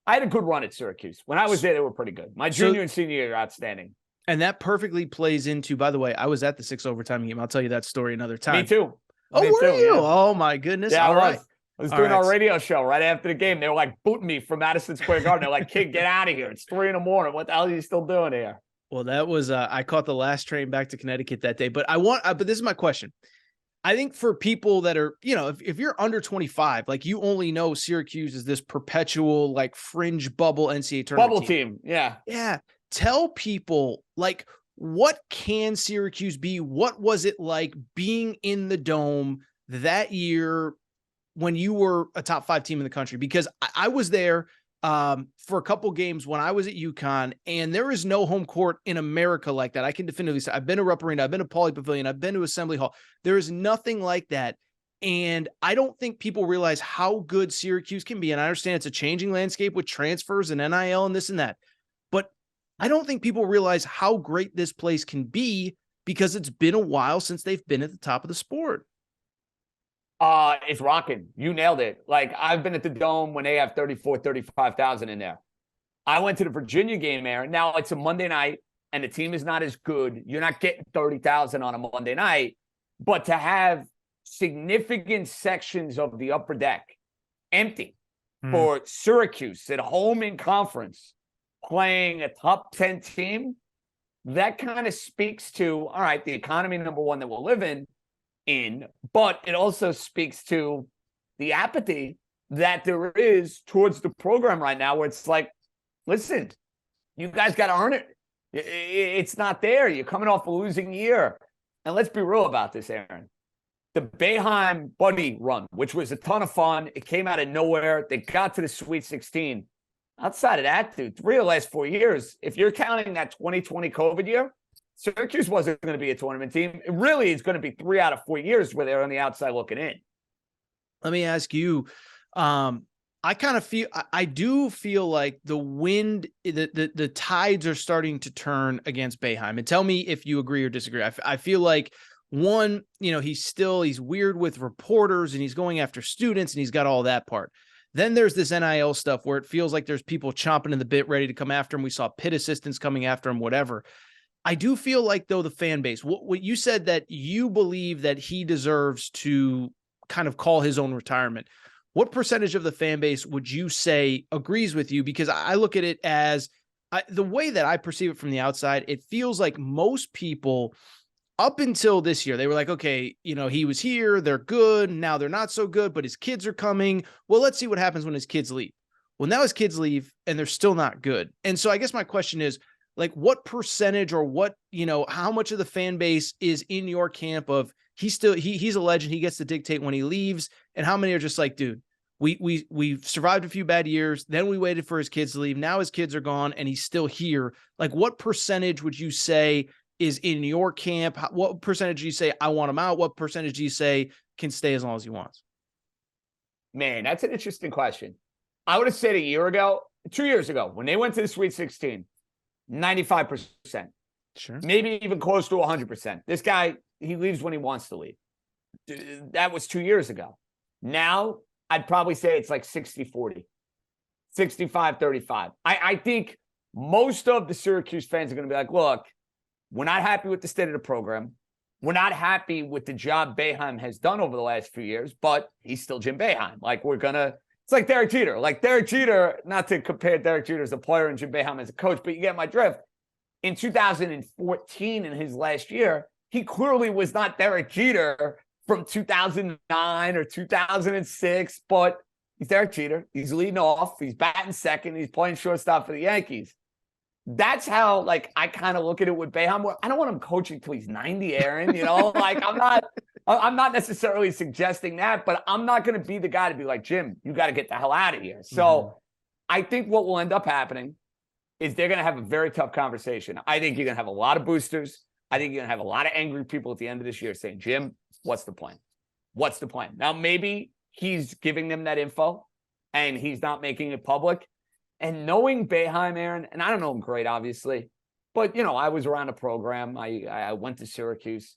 B: had a good run at Syracuse. When I was there, they were pretty good. My junior and senior year, outstanding.
A: And that perfectly plays into, by the way, I was at the 6 overtime game. I'll tell you that story another time.
B: Me too.
A: Oh, were you? Yeah. Oh, my goodness.
B: Yeah,
A: all right.
B: I was doing our radio show right after the game. They were like booting me from Madison Square Garden. They're like, kid, get out of here. It's 3 a.m. What the hell are you still doing here?
A: Well, that was, I caught the last train back to Connecticut that day. But but this is my question. I think for people that are, if you're under 25, like you only know Syracuse is this perpetual, like fringe bubble NCAA tournament
B: bubble team. Yeah.
A: Yeah. Tell people, like, what can Syracuse be? What was it like being in the Dome that year when you were a top 5 team in the country? Because I was there for a couple games when I was at UConn, and there is no home court in America like that. I can definitively say I've been to Rupp Arena, I've been to Pauley Pavilion, I've been to Assembly Hall. There is nothing like that. And I don't think people realize how good Syracuse can be. And I understand it's a changing landscape with transfers and NIL and this and that. But I don't think people realize how great this place can be because it's been a while since they've been at the top of the sport.
B: It's rocking. You nailed it. Like, I've been at the Dome when they have 35,000 in there. I went to the Virginia game, Aaron. Now it's a Monday night and the team is not as good. You're not getting 30,000 on a Monday night, but to have significant sections of the upper deck empty for Syracuse at home in conference playing a top 10 team, that kind of speaks to, all right, the economy, number one, that we'll live in, but it also speaks to the apathy that there is towards the program right now, where it's like, listen, you guys got to earn it. It's not there. You're coming off a losing year. And let's be real about this, Aaron. The Boeheim Buddy run, which was a ton of fun. It came out of nowhere. They got to the Sweet 16. Outside of that, dude, 3 of the last 4 years, if you're counting that 2020 COVID year, Syracuse wasn't going to be a tournament team. It really is going to be 3 out of 4 years where they're on the outside looking in.
A: Let me ask you, I do feel like the wind, the tides are starting to turn against Boeheim. And tell me if you agree or disagree. I feel like, one, he's weird with reporters and he's going after students and he's got all that part. Then there's this NIL stuff where it feels like there's people chomping in the bit ready to come after him. We saw Pitt assistants coming after him, whatever. I do feel like, though, the fan base, what you said, that you believe that he deserves to kind of call his own retirement. What percentage of the fan base would you say agrees with you? Because I look at it as the way that I perceive it from the outside, it feels like most people up until this year, they were like, okay, he was here, they're good. Now they're not so good, but his kids are coming. Well, let's see what happens when his kids leave. Well, now his kids leave and they're still not good. And so I guess my question is, like, what percentage or how much of the fan base is in your camp of he's a legend, he gets to dictate when he leaves, and how many are just like, dude, we've survived a few bad years, then we waited for his kids to leave, now his kids are gone and he's still here. Like, what percentage would you say is in your camp? What percentage do you say, I want him out? What percentage do you say can stay as long as he wants?
B: Man, that's an interesting question. I would have said 2 years ago, when they went to the Sweet 16, 95%.
A: Sure.
B: Maybe even close to 100%. This guy, he leaves when he wants to leave. That was 2 years ago. Now, I'd probably say it's like 60-40, 65-35. I think most of the Syracuse fans are going to be like, look, we're not happy with the state of the program. We're not happy with the job Boeheim has done over the last few years, but he's still Jim Boeheim. Like, it's like Derek Jeter. Like, Derek Jeter, not to compare Derek Jeter as a player and Jim Boeheim as a coach, but you get my drift. In 2014, in his last year, he clearly was not Derek Jeter from 2009 or 2006, but he's Derek Jeter. He's leading off. He's batting second. He's playing shortstop for the Yankees. That's how, like, I kind of look at it with Boeheim. I don't want him coaching till he's 90, Aaron. You know, like, I'm not necessarily suggesting that, but I'm not going to be the guy to be like, Jim, you got to get the hell out of here. So I think what will end up happening is they're going to have a very tough conversation. I think you're going to have a lot of boosters. I think you're going to have a lot of angry people at the end of this year saying, Jim, what's the plan? What's the plan? Now, maybe he's giving them that info and he's not making it public. And knowing Boeheim, Aaron, and I don't know him great, obviously, but, you know, I was around the program. I went to Syracuse.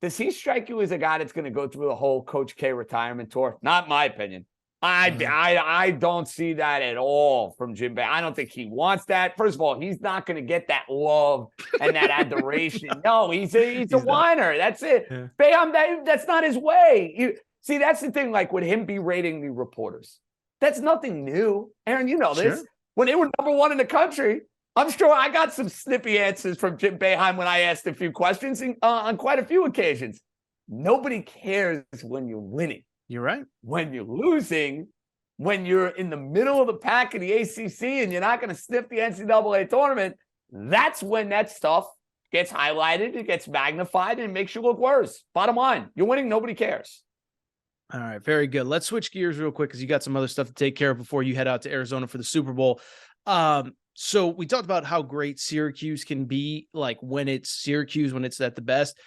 B: Does he strike you as a guy that's going to go through the whole Coach K retirement tour? Not my opinion. I don't see that at all from Jim Boeheim. I don't think he wants that. First of all, he's not going to get that love and that adoration. No, he's a whiner. That's it. Yeah. Boeheim, that's not his way. See, that's the thing, like with him berating the reporters. That's nothing new. Aaron, you know this. Sure. When they were number one in the country, I'm sure I got some snippy answers from Jim Boeheim when I asked a few questions on quite a few occasions. Nobody cares when you're winning.
A: You're right.
B: When you're losing, when you're in the middle of the pack of the ACC and you're not going to sniff the NCAA tournament, that's when that stuff gets highlighted, it gets magnified, and it makes you look worse. Bottom line, you're winning, nobody cares.
A: All right, very good. Let's switch gears real quick because you got some other stuff to take care of before you head out to Arizona for the Super Bowl. So we talked about how great Syracuse can be, like when it's Syracuse, when it's at the best.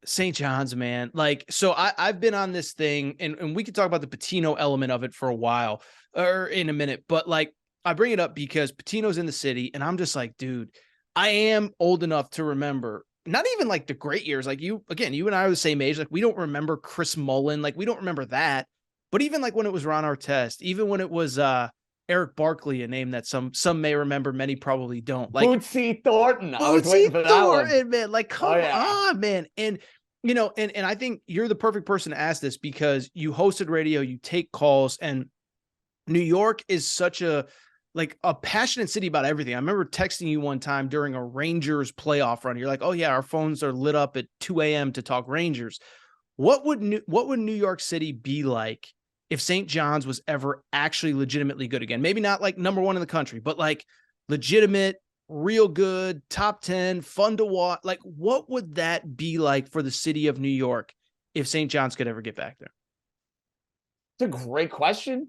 A: St. John's, man. Like, so I've been on this thing, and we could talk about the Pitino element of it for a while or in a minute, but like I bring it up because Pitino's in the city, and I'm just like, dude, I am old enough to remember not even like the great years. Like you and I are the same age. Like we don't remember Chris Mullen. Like we don't remember that. But even like when it was Ron Artest, even when it was Eric Barkley, a name that some may remember, many probably don't. Like
B: Bootsy Thornton. I was waiting for that one.
A: Man. Like, come on, man. And you know, and I think you're the perfect person to ask this because you hosted radio, you take calls, and New York is such a passionate city about everything. I remember texting you one time during a Rangers playoff run. You're like, oh yeah, our phones are lit up at 2 a.m. to talk Rangers. What would New York City be like if St. John's was ever actually legitimately good again? Maybe not like number one in the country, but like legitimate, real good, top 10, fun to watch. Like, what would that be like for the city of New York if St. John's could ever get back there?
B: It's a great question.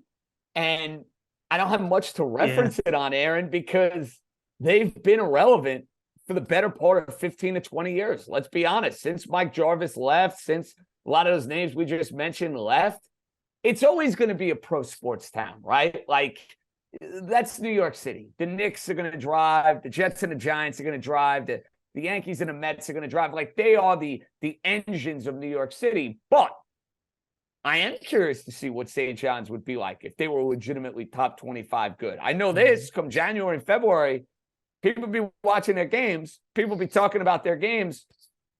B: And I don't have much to reference it on, Aaron, because they've been irrelevant for the better part of 15 to 20 years. Let's be honest. Since Mike Jarvis left, since a lot of those names we just mentioned left, it's always going to be a pro sports town, right? Like, that's New York City. The Knicks are going to drive. The Jets and the Giants are going to drive. The Yankees and the Mets are going to drive. Like, they are the engines of New York City. But I am curious to see what St. John's would be like if they were legitimately top 25 good. I know this, come January and February, people be watching their games. People be talking about their games.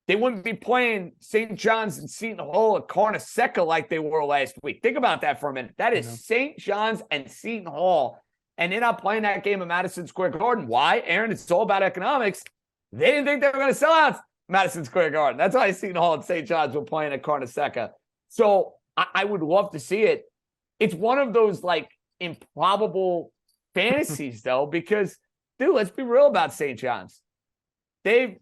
B: They wouldn't be playing St. John's and Seton Hall at Carnesecca like they were last week. Think about that for a minute. That is St. John's and Seton Hall. And they're not playing that game at Madison Square Garden. Why? Aaron, it's all about economics. They didn't think they were going to sell out Madison Square Garden. That's why Seton Hall and St. John's were playing at Carnesecca. So I would love to see it. It's one of those like improbable fantasies though, because dude, let's be real about St. John's. They've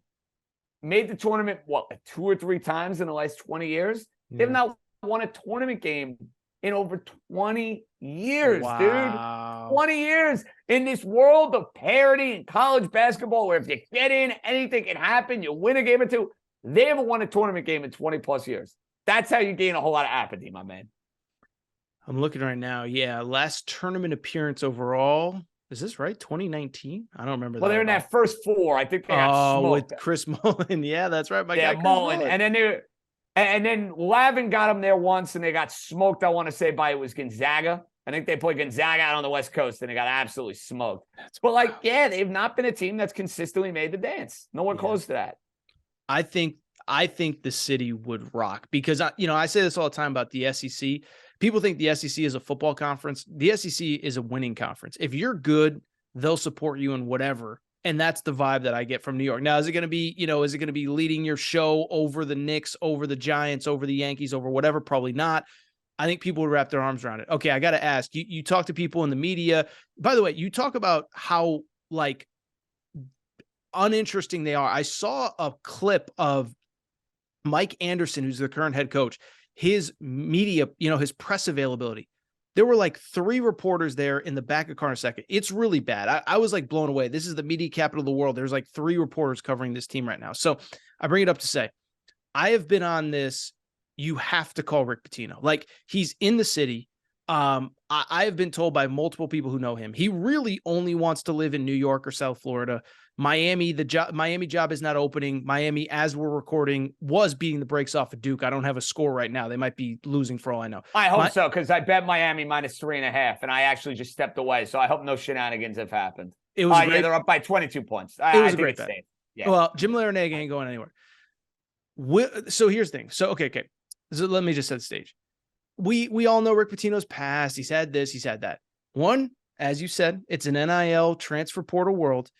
B: made the tournament, like 2 or 3 times in the last 20 years. Yeah. They've not won a tournament game in over 20 years, dude. 20 years in this world of parity in college basketball where if you get in, anything can happen. You win a game or two. They haven't won a tournament game in 20 plus years. That's how you gain a whole lot of apathy, my man.
A: I'm looking right now. Yeah, last tournament appearance overall, Is this right? 2019? I don't remember.
B: Well, they're in that first four. I think they got smoked.
A: With Chris Mullen. Yeah, that's right. My guy, Chris
B: Mullen. And then Lavin got them there once, and they got smoked. I want to say by it was Gonzaga. I think they played Gonzaga out on the West Coast, and they got absolutely smoked. But they've not been a team that's consistently made the dance. No one close to that.
A: I think the city would rock because I say this all the time about the SEC. People think the SEC is a football conference. The SEC is a winning conference. If you're good, they'll support you in whatever. And that's the vibe that I get from New York. Now, is it going to be leading your show over the Knicks, over the Giants, over the Yankees, over whatever? Probably not. I think people would wrap their arms around it. Okay, I got to ask, you talk to people in the media. By the way, you talk about how uninteresting they are. I saw a clip of Mike Anderson, who's the current head coach, his media, his press availability. There were 3 reporters there in the back of car in a second. It's really bad. I was blown away. This is the media capital of the world. There's 3 reporters covering this team right now. So I bring it up to say, I have been on this. You have to call Rick Pitino. He's in the city. I have been told by multiple people who know him, he really only wants to live in New York or South Florida. Miami, Miami job is not opening. Miami, as we're recording, was beating the brakes off of Duke. I don't have a score right now. They might be losing for all I know.
B: I hope so, because I bet Miami -3.5, and I actually just stepped away. So I hope no shenanigans have happened.
A: It was
B: they're up by 22 points.
A: It was a great
B: bet.
A: Safe. Yeah. Well, Jim Larinaga ain't going anywhere. So here's the thing. So okay. So let me just set the stage. We all know Rick Pitino's past. He's had this. He's had that. One, as you said, it's an NIL transfer portal world.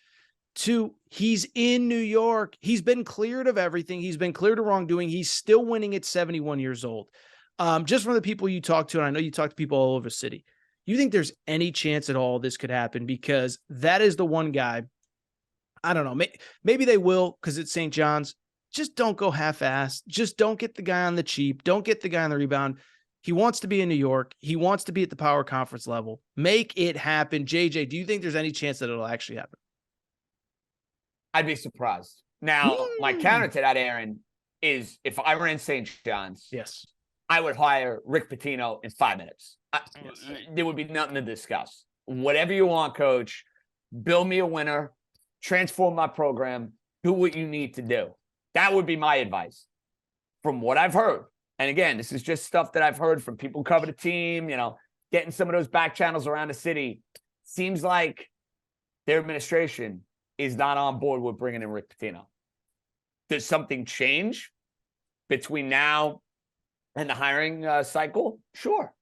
A: 2, he's in New York. He's been cleared of everything. He's been cleared of wrongdoing. He's still winning at 71 years old. Just from the people you talk to, and I know you talk to people all over the city, you think there's any chance at all this could happen? Because that is the one guy. I don't know. Maybe they will because it's St. John's. Just don't go half-assed. Just don't get the guy on the cheap. Don't get the guy on the rebound. He wants to be in New York. He wants to be at the power conference level. Make it happen. JJ, do you think there's any chance that it'll actually happen?
B: I'd be surprised. Now, my counter to that, Aaron, is if I ran St. John's,
A: yes,
B: I would hire Rick Pitino in 5 minutes. There would be nothing to discuss. Whatever you want, coach. Build me a winner. Transform my program. Do what you need to do. That would be my advice from what I've heard. And again, this is just stuff that I've heard from people who cover the team, getting some of those back channels around the city. Seems like their administration is not on board with bringing in Rick Pitino. Does something change between now and the hiring cycle? Sure.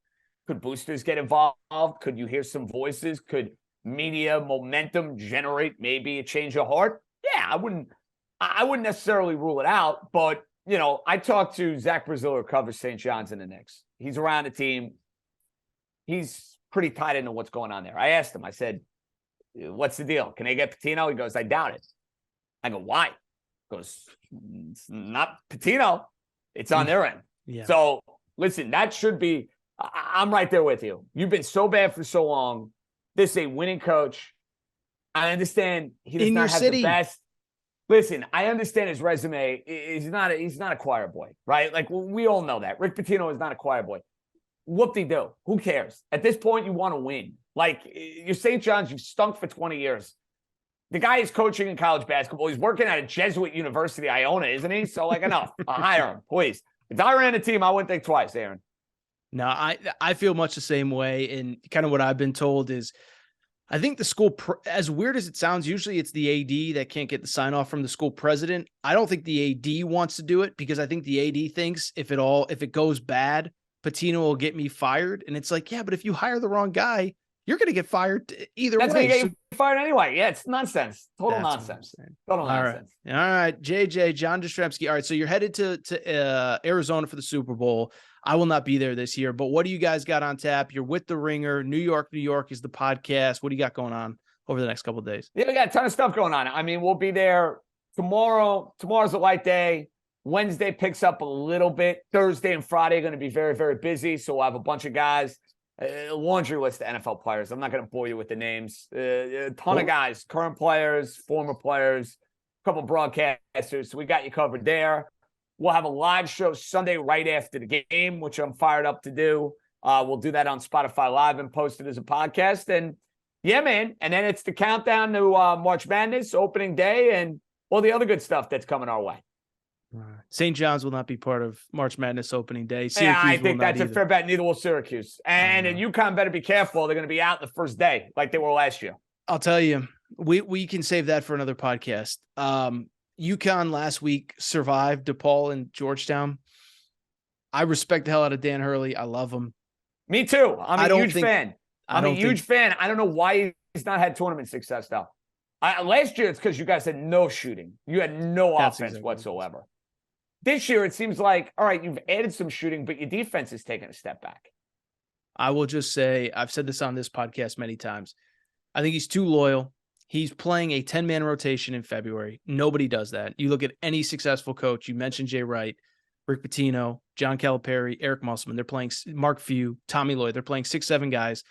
B: Could boosters get involved? Could you hear some voices? Could media momentum generate maybe a change of heart? Yeah, I wouldn't necessarily rule it out, but I talked to Zach Brazil, who covers St. John's and the Knicks. He's around the team. He's pretty tied into what's going on there. I asked him, I said, what's the deal? Can they get Pitino? He goes, I doubt it. I go, why? He goes, it's not Pitino. It's on their end.
A: Yeah.
B: So listen, that should be, I'm right there with you. You've been so bad for so long. This is a winning coach. I understand he does not have the best. Listen, I understand his resume. He's not a choir boy, right? We all know that. Rick Pitino is not a choir boy. Whoop-de-doo. Who cares? At this point, you want to win. You're St. John's, you've stunk for 20 years. The guy is coaching in college basketball. He's working at a Jesuit university, Iona, isn't he? So, enough. I'll hire him, please. If I ran a team, I wouldn't think twice, Aaron.
A: No, I feel much the same way. And kind of what I've been told is, I think the school, as weird as it sounds, usually it's the AD that can't get the sign off from the school president. I don't think the AD wants to do it because I think the AD thinks if it goes bad, Pitino will get me fired. And it's yeah, but if you hire the wrong guy, you're going to get fired either way.
B: That's going to get you fired anyway. Yeah, it's nonsense. Total nonsense. Total nonsense.
A: All right. JJ, John Jastremski. All right, so you're headed to Arizona for the Super Bowl. I will not be there this year, but what do you guys got on tap? You're with the Ringer. New York is the podcast. What do you got going on over the next couple of days?
B: Yeah, we got a ton of stuff going on. I mean, we'll be there tomorrow. Tomorrow's a light day. Wednesday picks up a little bit. Thursday and Friday are going to be very, very busy. So we'll have a bunch of guys, a laundry list of NFL players. I'm not going to bore you with the names. A ton of guys, current players, former players, a couple broadcasters. So we got you covered there. We'll have a live show Sunday right after the game, which I'm fired up to do. We'll do that on Spotify Live and post it as a podcast. And, Yeah, man. And then it's the countdown to March Madness, opening day, and all the other good stuff that's coming our way.
A: St. John's will not be part of March Madness opening day. Syracuse
B: yeah, I think that's
A: either.
B: a fair bet. Neither will Syracuse. And UConn better be careful. They're going to be out the first day like they were last year.
A: I'll tell you, we can save that for another podcast. UConn last week survived DePaul and Georgetown. I respect the hell out of Dan Hurley. I love him.
B: Me too. I'm a huge fan. I'm a huge fan. I don't know why he's not had tournament success, though. Last year, it's because you guys had no shooting. You had no offense whatsoever. This year, it seems like, all right, you've added some shooting, but your defense is taking a step back.
A: I will just say, I've said this on this podcast many times. I think he's too loyal. He's playing a 10-man rotation in February. Nobody does that. You look at any successful coach. You mentioned Jay Wright, Rick Pitino, John Calipari, Eric Musselman. They're playing Mark Few, Tommy Lloyd. They're playing 6-7 guys.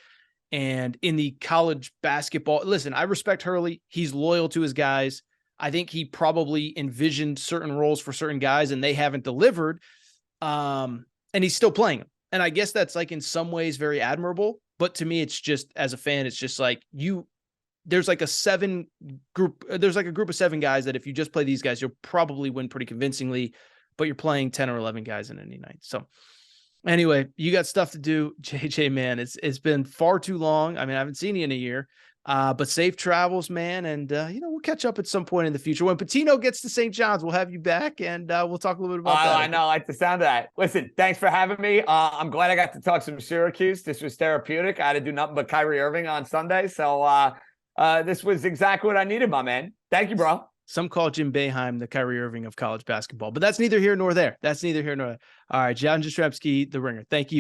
A: And in the college basketball, listen, I respect Hurley. He's loyal to his guys. I think he probably envisioned certain roles for certain guys and they haven't delivered. And he's still playing them. And I guess that's like in some ways very admirable. But to me, it's just, as a fan, it's just like there's like a group of 7 guys that if you just play these guys, you'll probably win pretty convincingly, but you're playing 10 or 11 guys in any night. So anyway, you got stuff to do, JJ, man. It's been far too long. I mean, I haven't seen you in a year. But safe travels, man. And, we'll catch up at some point in the future. When Pitino gets to St. John's, we'll have you back and we'll talk a little bit about that.
B: I know. I like the sound of that. Listen, thanks for having me. I'm glad I got to talk some Syracuse. This was therapeutic. I had to do nothing but Kyrie Irving on Sunday. So this was exactly what I needed, my man. Thank you, bro.
A: Some call Jim Boeheim the Kyrie Irving of college basketball, but that's neither here nor there. All right, John Jastremski, The Ringer. Thank you.